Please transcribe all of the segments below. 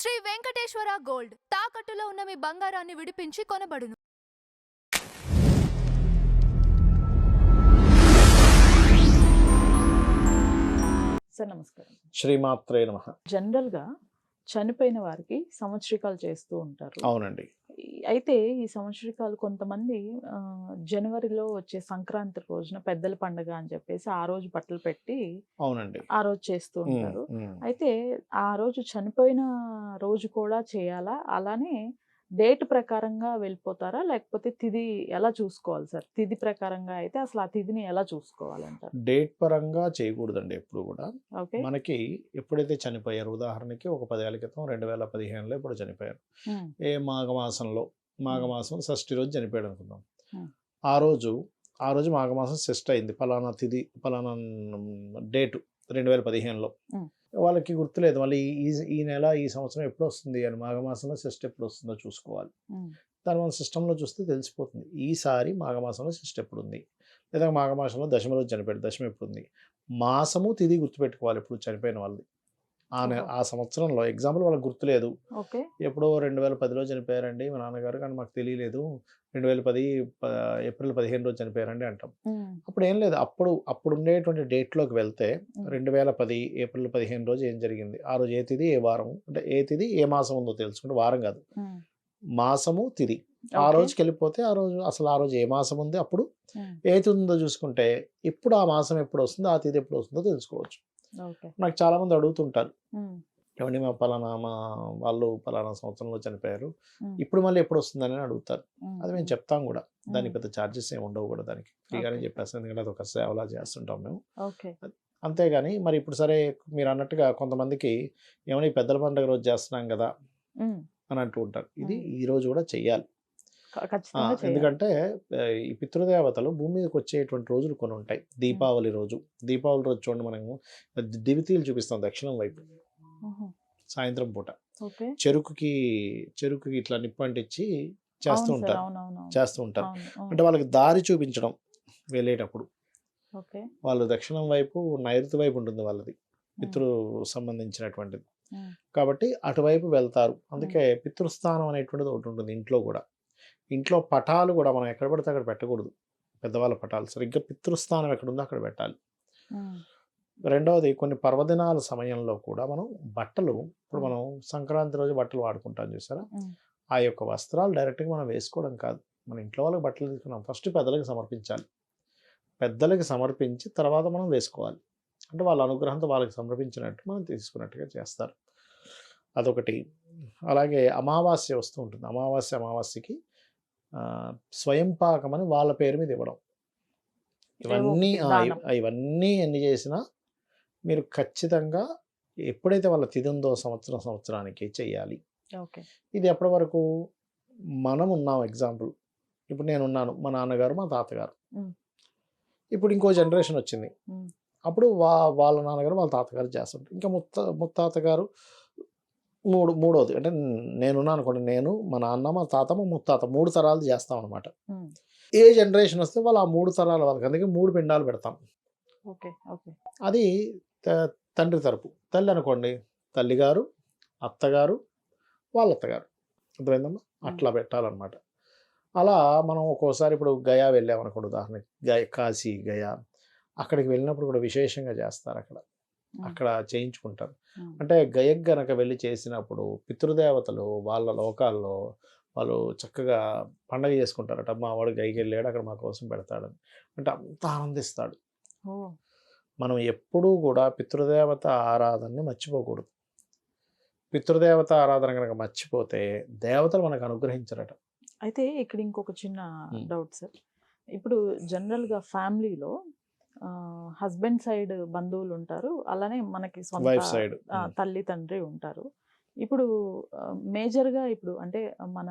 Shri Venkateswara gold తాకట్టులో ఉన్న మీ బంగారాన్ని విడిపించి కొనబడును. సార్ నమస్కారం. శ్రీమాత్రే నమః. జనరల్గా చనిపోయిన వారికి సంవత్సరికాలు చేస్తూ ఉంటారు. అవునండి. అయితే ఈ సంవత్సరికాలు కొంతమంది జనవరిలో వచ్చే సంక్రాంతి రోజున పెద్దల పండుగ అని చెప్పేసి ఆ రోజు బట్టలు పెట్టి అవునండి ఆ రోజు చేస్తూ ఉంటారు. అయితే ఆ రోజు చనిపోయిన రోజు కూడా చేయాలా, అలానే డేట్ ప్రకారంగా వెళ్ళిపోతారా, లేకపోతే తిథి ఎలా చూసుకోవాలి సార్? తిథి ప్రకారంగా అయితే అసలు ఆ తిథిని ఎలా చూసుకోవాలంటారు? డేట్ పరంగా చేయకూడదండి ఎప్పుడు కూడా. ఓకే. మనకి ఎప్పుడైతే చనిపోయారు, ఉదాహరణకి ఒక 10 ఏళ్ల క్రితం 2015లో ఇప్పుడు చనిపోయారు. మాఘమాసం షష్ఠి రోజు చనిపోయాడు అనుకుందాం. ఆ రోజు మాఘమాసం షష్ఠి అయింది, ఫలానా తిథి ఫలానా డేటు 2015లో. వాళ్ళకి గుర్తులేదు మళ్ళీ ఈ నెల ఈ సంవత్సరం ఎప్పుడు వస్తుంది అని, మాఘమాసంలో షష్ఠి ఎప్పుడు వస్తుందో చూసుకోవాలి. దాని మన సిస్టంలో చూస్తే తెలిసిపోతుంది ఈసారి మాఘమాసంలో షష్ఠి ఎప్పుడు ఉంది, లేదా మాఘమాసంలో దశమి రోజు చనిపోయాడు, దశమి ఎప్పుడు ఉంది. మాసము తిథి గుర్తుపెట్టుకోవాలి ఇప్పుడు చనిపోయిన వాళ్ళది. ఆ సంవత్సరంలో ఎగ్జాంపుల్ వాళ్ళకి గుర్తులేదు, ఎప్పుడో 2010లో చనిపోయారండి మా నాన్నగారు, కానీ మాకు తెలియలేదు 2010 ఏప్రిల్ 15 రోజు చనిపోయారండి అంటాం. అప్పుడు ఏం లేదు, అప్పుడు ఉండేటువంటి డేట్లోకి వెళ్తే 2010 ఏప్రిల్ 15 రోజు ఏం జరిగింది, ఆ రోజు ఏ తిథి ఏ వారం, అంటే ఏ తిథి ఏ మాసం ఉందో తెలుసుకుంటే, వారం కాదు మాసము తిథి, ఆ రోజుకి వెళ్ళిపోతే ఆ రోజు ఏ మాసం ఉంది, అప్పుడు ఏ తిథి ఉందో చూసుకుంటే ఇప్పుడు ఆ మాసం ఎప్పుడు వస్తుందో ఆ తిథి ఎప్పుడు వస్తుందో తెలుసుకోవచ్చు. నాకు చాలా మంది అడుగుతుంటారు, ఏమండి మా వాళ్ళు పలానా సంవత్సరంలో చనిపోయారు, ఇప్పుడు మళ్ళీ ఎప్పుడు వస్తుందని అడుగుతారు. అది మేము చెప్తాం కూడా, దానికి పెద్ద ఛార్జెస్ ఏమి ఉండవు కూడా, దానికి ఫ్రీగానే చెప్పేస్తాం, ఎందుకంటే అది ఒక సేవలా చేస్తుంటాం మేము. అంతేగాని మరి ఇప్పుడు సరే మీరు అన్నట్టుగా కొంతమందికి ఏమైనా ఈ పెద్దల పండుగ రోజు చేస్తున్నాం కదా అని అంటూ ఉంటారు. ఇది ఈ రోజు కూడా చెయ్యాలి. ఎందుకంటే ఈ పితృదేవతలు భూమి మీదకి వచ్చేటువంటి రోజులు కొన్ని ఉంటాయి. దీపావళి రోజు చూడండి, మనము దివితీలు చూపిస్తాం దక్షిణం వైపు సాయంత్రం పూట. చెరుకుకి ఇట్లా నిప్పంటిచ్చి చేస్తూ ఉంటారు. అంటే వాళ్ళకి దారి చూపించడం వెళ్ళేటప్పుడు. వాళ్ళు దక్షిణం వైపు నైరుతి వైపు ఉంటుంది వాళ్ళది, పితృ సంబంధించినటువంటిది కాబట్టి అటువైపు వెళ్తారు. అందుకే పితృస్థానం అనేటువంటిది ఒకటి ఉంటుంది ఇంట్లో కూడా. ఇంట్లో పటాలు కూడా మనం ఎక్కడ పడితే అక్కడ పెట్టకూడదు, పెద్దవాళ్ళ పటాలు సరిగ్గా పితృస్థానం ఎక్కడ ఉందో అక్కడ పెట్టాలి. రెండవది, కొన్ని పర్వదినాల సమయంలో కూడా మనం బట్టలు, ఇప్పుడు మనం సంక్రాంతి రోజు బట్టలు వాడుకుంటాం చూసారా, ఆ యొక్క వస్త్రాలు డైరెక్ట్గా మనం వేసుకోవడం కాదు, మన ఇంట్లో వాళ్ళకి బట్టలు తీసుకున్నాం ఫస్ట్ పెద్దలకి సమర్పించాలి, పెద్దలకి సమర్పించి తర్వాత మనం వేసుకోవాలి. అంటే వాళ్ళ అనుగ్రహంతో వాళ్ళకి సమర్పించినట్టు మనం తీసుకున్నట్టుగా చేస్తారు. అదొకటి. అలాగే అమావాస్య వస్తూ ఉంటుంది, అమావాస్యకి స్వయం పాకం అని వాళ్ళ పేరు మీద ఇవ్వడం. ఇవన్నీ ఎన్ని చేసినా మీరు ఖచ్చితంగా ఎప్పుడైతే వాళ్ళ తిథి ఉందో సంవత్సరానికి చెయ్యాలి. ఇది ఎప్పటి వరకు మనం ఉన్నాం, ఎగ్జాంపుల్ ఇప్పుడు నేను ఉన్నాను, మా నాన్నగారు మా తాతగారు, ఇప్పుడు ఇంకో జనరేషన్ వచ్చింది, అప్పుడు వాళ్ళ నాన్నగారు వాళ్ళ తాతగారు చేస్తుంటారు, ఇంకా ముత్తాతగారు మూడోది, అంటే నేనున్నాను అనుకోండి, నేను మా నాన్న మా తాత మా ముత్తాత 3 తరాలు చేస్తాం అనమాట. ఏ జనరేషన్ వస్తే వాళ్ళు ఆ 3 తరాల వాళ్ళకి, అందుకే 3 పిండాలు పెడతాం. అది తండ్రి తరపు. తల్లి అనుకోండి, తల్లిగారు, అత్తగారు, వాళ్ళ అత్తగారు, అర్థమైందమ్మా, అట్లా పెట్టాలన్నమాట. అలా మనం ఒక్కోసారి ఇప్పుడు గయా వెళ్ళామనుకోండి, ఉదాహరణకి కాశీ గయా, అక్కడికి వెళ్ళినప్పుడు కూడా విశేషంగా చేస్తారు, అక్కడ చేయించుకుంటారు. అంటే గయకు గనక వెళ్ళి చేసినప్పుడు పితృదేవతలు వాళ్ళ లోకాల్లో వాళ్ళు చక్కగా పండగ చేసుకుంటారట. మా వాడు గైకి వెళ్ళాడు, అక్కడ మా కోసం పెడతాడని, అంటే అంత ఆనందిస్తాడు. మనం ఎప్పుడూ కూడా పితృదేవత ఆరాధనని మర్చిపోకూడదు. పితృదేవత ఆరాధన కనుక మర్చిపోతే దేవతలు మనకు అనుగ్రహించరట. అయితే ఇక్కడ ఇంకొక చిన్న డౌట్ సార్, ఇప్పుడు జనరల్గా ఫ్యామిలీలో హస్బెండ్ సైడ్ బంధువులు ఉంటారు, అలానే మనకి సొంత తల్లి తండ్రి ఉంటారు. ఇప్పుడు మేజర్గా ఇప్పుడు అంటే మన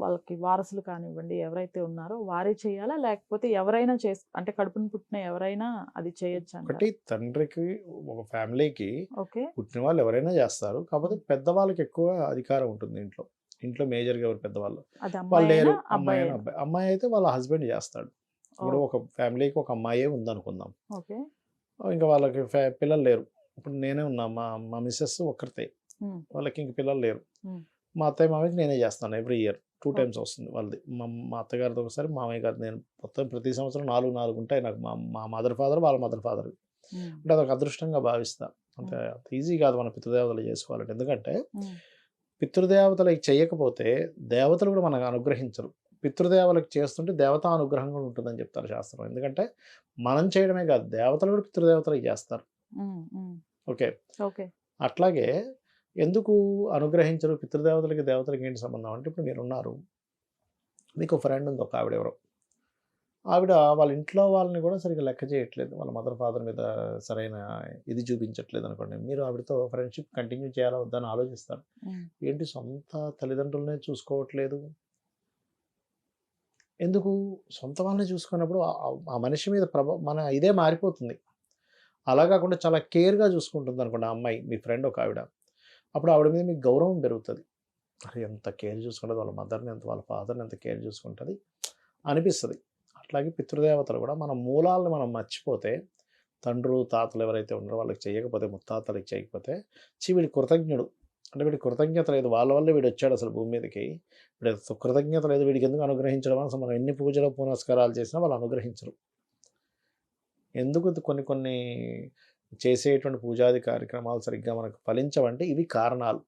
వాళ్ళకి వారసులు కానివ్వండి ఎవరైతే ఉన్నారో వారే చేయాలా, లేకపోతే ఎవరైనా అంటే కడుపును పుట్టిన ఎవరైనా అది చేయొచ్చు? ఒకటి, తండ్రికి ఒక ఫ్యామిలీకి పుట్టిన వాళ్ళు ఎవరైనా చేస్తారు, కాకపోతే పెద్దవాళ్ళకి ఎక్కువ అధికారం ఉంటుంది ఇంట్లో మేజర్గా ఎవరు పెద్దవాళ్ళు వాళ్ళు లేరు. అమ్మాయి అయితే వాళ్ళ హస్బెండ్ చేస్తాడు. ఇప్పుడు ఒక ఫ్యామిలీకి ఒక అమ్మాయే ఉందనుకుందాం, ఇంకా వాళ్ళకి పిల్లలు లేరు, ఇప్పుడు నేనే ఉన్నా, మా మిస్సెస్ ఒక్కరితే, వాళ్ళకి ఇంక పిల్లలు లేరు. Hmm. మా అత్తయ్య మామయ్యకి నేనే చేస్తాను ఎవ్రీ ఇయర్ 2 times వస్తుంది వాళ్ళది. మా అత్తగారిది ఒకసారి, మామయ్య గారు. నేను మొత్తం ప్రతి సంవత్సరం 4 ఉంటాయి నాకు. మా మదర్ ఫాదర్, వాళ్ళ మదర్ ఫాదర్. అంటే అదొక అదృష్టంగా భావిస్తా. అంటే ఈజీ కాదు మన పితృదేవతలు చేసుకోవాలంటే. ఎందుకంటే పితృదేవతలకి చేయకపోతే దేవతలు కూడా మనకు అనుగ్రహించరు. పితృదేవతలకు చేస్తుంటే దేవతా అనుగ్రహం కూడా ఉంటుందని చెప్తారు శాస్త్రం. ఎందుకంటే మనం చేయడమే కాదు, దేవతలు కూడా పితృదేవతలకు చేస్తారు. ఓకే. ఓకే. అట్లాగే ఎందుకు అనుగ్రహించరు? పితృదేవతలకి దేవతలకి ఏంటి సంబంధం అంటే, ఇప్పుడు మీరున్నారు, మీకు ఫ్రెండ్ ఉంది ఒక ఆవిడ, ఎవరో ఆవిడ వాళ్ళ ఇంట్లో వాళ్ళని కూడా సరిగ్గా లెక్క చేయట్లేదు, వాళ్ళ మదర్ ఫాదర్ మీద సరైన ఇది చూపించట్లేదు అనుకోండి. మీరు ఆవిడతో ఫ్రెండ్షిప్ కంటిన్యూ చేయాలా వద్దని ఆలోచిస్తారు. ఏంటి సొంత తల్లిదండ్రులనే చూసుకోవట్లేదు, ఎందుకు? సొంత వాళ్ళని చూసుకున్నప్పుడు ఆ మనిషి మీద మన ఇదే మారిపోతుంది. అలా కాకుండా చాలా కేర్గా చూసుకుంటుంది అనుకోండి ఆ అమ్మాయి, మీ ఫ్రెండ్ ఒక ఆవిడ, అప్పుడు ఆవిడ మీద మీకు గౌరవం పెరుగుతుంది. అరే ఎంత కేర్ చూసుకుంటుంది, వాళ్ళ మదర్ని ఎంత, వాళ్ళ ఫాదర్ని ఎంత కేర్ చూసుకుంటుంది అనిపిస్తుంది. అట్లాగే పితృదేవతలు కూడా మన మూలాలను మనం మర్చిపోతే, తండ్రులు తాతలు ఎవరైతే ఉన్నారో వాళ్ళకి చేయకపోతే, ముత్తాతలకి చేయకపోతే, వీడి కృతజ్ఞుడు అంటే వీడి కృతజ్ఞత లేదు, వాళ్ళ వల్లే వీడు వచ్చాడు అసలు భూమి మీదకి, వీడు కృతజ్ఞత లేదు, వీడికి ఎందుకు అనుగ్రహించడం? అసలు మనం ఎన్ని పూజలు పునస్కారాలు చేసినా వాళ్ళు అనుగ్రహించరు. ఎందుకు కొన్ని చేసేటువంటి పూజాది కార్యక్రమాలు సరిగ్గా మనకు ఫలించవంటే ఇవి కారణాలు.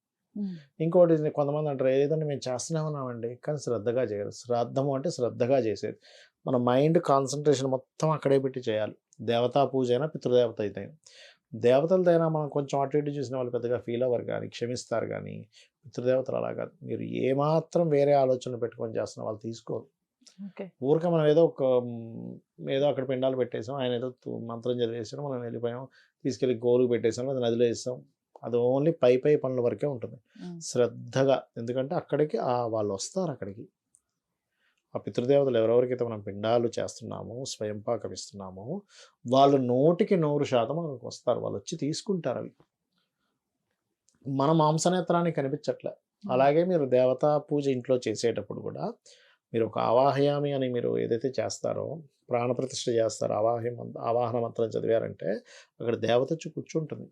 ఇంకోటి కొంతమంది అంటారు, ఏదంటే మేము చేస్తూనే ఉన్నామండి, కానీ శ్రద్ధగా చేయరు. శ్రాద్ధము అంటే శ్రద్ధగా చేసేది. మన మైండ్ కాన్సన్ట్రేషన్ మొత్తం అక్కడే పెట్టి చేయాలి. దేవతా పూజ అయినా పితృదేవత అయితే, దేవతలదైనా మనం కొంచెం అటు ఇటు చూసిన వాళ్ళు పెద్దగా ఫీల్ అవ్వరు కానీ, క్షమిస్తారు. కానీ పితృదేవతలు అలా కాదు. మీరు ఏమాత్రం వేరే ఆలోచనలు పెట్టుకొని చేస్తున్న వాళ్ళు తీసుకోరు. ఊరికే మనం ఏదో అక్కడ పిండాలు పెట్టేసాం, ఆయన ఏదో మంత్రం చదివేసాం, మనం వెళ్ళిపోయాం, తీసుకెళ్ళి గోరుకు పెట్టేసాం, అది నదిలో వేస్తాం. అది ఓన్లీ పై పనుల వరకే ఉంటుంది. శ్రద్ధగా, ఎందుకంటే అక్కడికి వాళ్ళు వస్తారు. అక్కడికి ఆ పితృదేవతలు ఎవరెవరికైతే మనం పిండాలు చేస్తున్నామో, స్వయంపాకం ఇస్తున్నామో, వాళ్ళు 100% మనకు వస్తారు. వాళ్ళు వచ్చి తీసుకుంటారు. అవి మన మాంసనేత్రానికి కనిపించట్లే. అలాగే మీరు దేవతా పూజ ఇంట్లో చేసేటప్పుడు కూడా మీరు ఒక ఆవాహయామి అని మీరు ఏదైతే చేస్తారో, ప్రాణప్రతిష్ఠ చేస్తారో, ఆవాహన మంత్రం చదివారంటే అక్కడ దేవత వచ్చి కూర్చుంటుంది.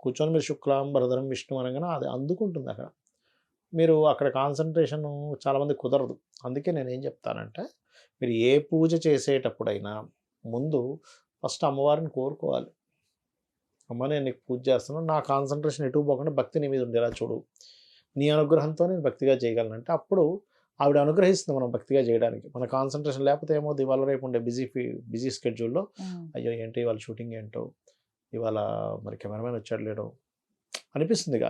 కూర్చొని మీరు శుక్లాంబరధరం విష్ణు అనగానే అది అందుకుంటుంది. అక్కడ మీరు అక్కడ కాన్సన్ట్రేషన్ చాలామంది కుదరదు. అందుకే నేను ఏం చెప్తానంటే, మీరు ఏ పూజ చేసేటప్పుడైనా ముందు ఫస్ట్ అమ్మవారిని కోరుకోవాలి. అమ్మ నేను నీకు పూజ చేస్తున్నాను, నా కాన్సన్ట్రేషన్ ఎటు పోకుండా భక్తి నీ మీద ఉండేలా చూడు, నీ అనుగ్రహంతో నేను భక్తిగా చేయగలనంటే అప్పుడు ఆవిడ అనుగ్రహిస్తుంది మనం భక్తిగా చేయడానికి. మన కాన్సన్ట్రేషన్ లేకపోతే ఏమవుతుంది, ఇవాళ రేపు ఉండే బిజీ స్కెడ్యూల్లో అయ్యో ఏంటి ఇవాళ షూటింగ్ ఏంటో, ఇవాళ మరి కెమెరామెన్ వచ్చాడు లేడో అనిపిస్తుందిగా.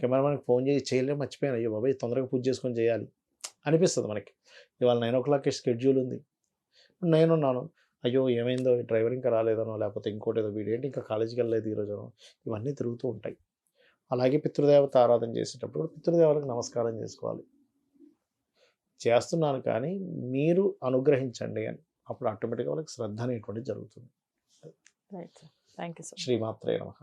కెమెరామెన్కి ఫోన్ చేసి చేయలేము, మర్చిపోయాను, అయ్యో బాబాయ్ తొందరగా పూజ చేసుకొని చేయాలి అనిపిస్తుంది మనకి. ఇవాళ 9 o'clock స్కెడ్యూల్ ఉంది, నేనున్నాను, అయ్యో ఏమైందో డ్రైవర్ ఇంకా రాలేదనో, లేకపోతే ఇంకోటి ఏదో వీడియో ఏంటి ఇంకా కాలేజీకి వెళ్ళలేదు ఈరోజునో, ఇవన్నీ తిరుగుతూ ఉంటాయి. అలాగే పితృదేవత ఆరాధన చేసేటప్పుడు పితృదేవతలకు నమస్కారం చేసుకోవాలి. చేస్తున్నాను కానీ మీరు అనుగ్రహించండి అని, అప్పుడు ఆటోమేటిక్గా వాళ్ళకి శ్రద్ధ అనేటువంటిది జరుగుతుంది. Thank you. శ్రీమాత్రే నమః.